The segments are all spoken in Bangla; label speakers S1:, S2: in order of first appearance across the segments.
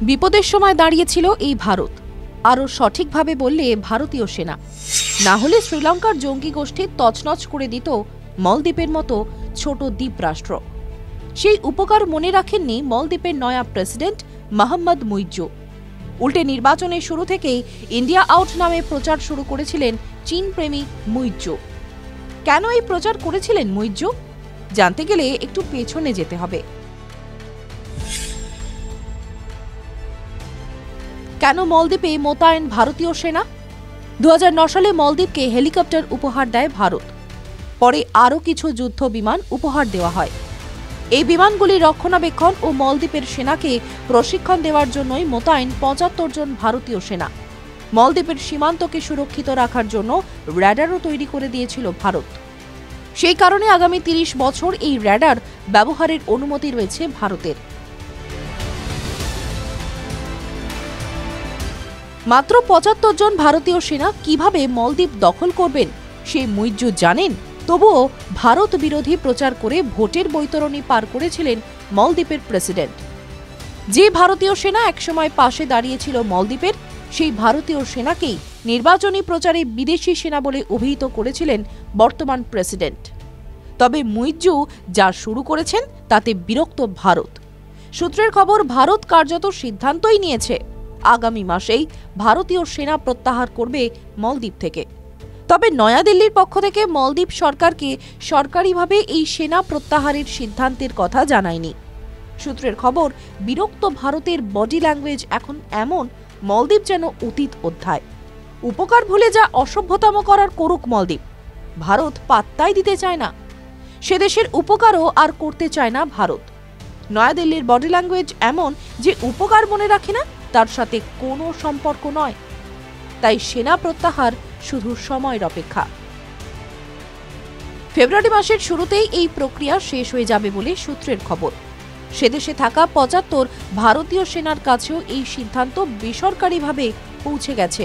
S1: বিপদের সময় দাঁড়িয়েছিল এই ভারত, আরও সঠিকভাবে বললে ভারতীয় সেনা। না হলে শ্রীলঙ্কার জঙ্গি গোষ্ঠী তছনছ করে দিত মলদ্বীপের মতো ছোট দ্বীপ রাষ্ট্র। সেই উপকার মনে রাখেননি মলদ্বীপের নয়া প্রেসিডেন্ট মোহাম্মদ মুইজ্জু। উল্টে নির্বাচনের শুরু থেকেই ইন্ডিয়া আউট নামে প্রচার শুরু করেছিলেন চীনপ্রেমী মুইজ্জু। কেন এই প্রচার করেছিলেন মুইজ্জু? জানতে গেলে একটু পেছনে যেতে হবে। কেন মলদ্বীপে মোতায়েন ভারতীয় সেনা? 2009 সালে মলদ্বীপকে হেলিকপ্টার উপহার দেয় ভারত। পরে আরও কিছু যুদ্ধ বিমান উপহার দেওয়া হয়। এই বিমানগুলি রক্ষণাবেক্ষণ ও মলদ্বীপের সেনাকে প্রশিক্ষণ দেওয়ার জন্যই মোতায়েন 75 জন ভারতীয় সেনা। মলদ্বীপের সীমান্তকে সুরক্ষিত রাখার জন্য র্যাডারও তৈরি করে দিয়েছিল ভারত। সেই কারণে আগামী 30 বছর এই র্যাডার ব্যবহারের অনুমতি রয়েছে ভারতের। মাত্র 75 জন ভারতীয় সেনা কিভাবে মলদ্বীপ দখল করবেন সেই মুইজ্জু জানেন। তবুও ভারত বিরোধী প্রচার করে ভোটের বৈতরণী পার করেছিলেন মলদ্বীপের প্রেসিডেন্ট। যে ভারতীয় সেনা একসময় পাশে দাঁড়িয়েছিল মলদ্বীপের, সেই ভারতীয় সেনাকেই নির্বাচনী প্রচারে বিদেশি সেনা বলে অভিহিত করেছিলেন বর্তমান প্রেসিডেন্ট। তবে মুইজ্জু যা শুরু করেছেন তাতে বিরক্ত ভারত। সূত্রের খবর, ভারত কার্যত সিদ্ধান্তই নিয়েছে আগামী মাসেই ভারতীয় সেনা প্রত্যাহার করবে মলদ্বীপ থেকে। তবে নয়াদিল্লির পক্ষ থেকে মলদ্বীপ সরকারকে সরকারিভাবে এই সেনা প্রত্যাহারের সিদ্ধান্তের কথা জানায়নি। সূত্রের খবর, বিরক্ত ভারতের বডি ল্যাঙ্গুয়েজ এখন এমন, মলদ্বীপ যেন অতীত অধ্যায়। উপকার ভুলে যা অসভ্যতম করার করুক মলদ্বীপ, ভারত পাত্তাই দিতে চায় না। সে দেশের উপকারও আর করতে চায় না ভারত। নয়াদিল্লির বডি ল্যাঙ্গুয়েজ এমন যে উপকার মনে রাখে না, তার সাথে কোনো সম্পর্ক নয়। তাই সেনা প্রত্যাহার শুধু সময়ের অপেক্ষা। ফেব্রুয়ারি মাসের শুরুতেই এই প্রক্রিয়া শেষ হয়ে যাবে বলে সূত্রের খবর। সেদেশে থাকা 75 ভারতীয় সেনার কাছেও এই সিদ্ধান্ত বেসরকারিভাবে পৌঁছে গেছে,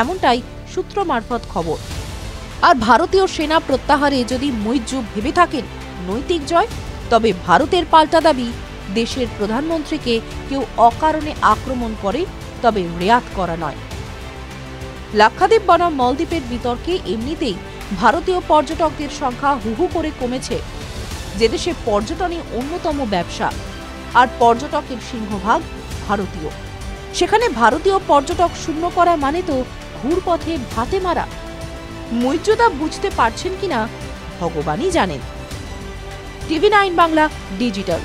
S1: এমনটাই সূত্র মারফত খবর। আর ভারতীয় সেনা প্রত্যাহারে যদি মুইজ্জু ভেবে থাকেন নৈতিক জয়, তবে ভারতের পাল্টা দাবি, দেশের প্রধানমন্ত্রীকে কেউ অকারণে আক্রমণ করে তবে রেয়াত করা নয়। লাক্ষাদ্বীপ বনাম মলদ্বীপের বিতর্কে এমনিতেই ভারতীয় পর্যটকদের সংখ্যা হুহু করে কমেছে। যে দেশে পর্যটনই অন্যতম ব্যবসা, আর পর্যটকের সিংহভাগ ভারতীয়, সেখানে ভারতীয় পর্যটক শূন্য করা মানে তো ঘুরপথে ভাতে মারা। মুইজ্জু তা বুঝতে পারছেন কিনা ভগবানই জানেন। TV 9 Bangla digital.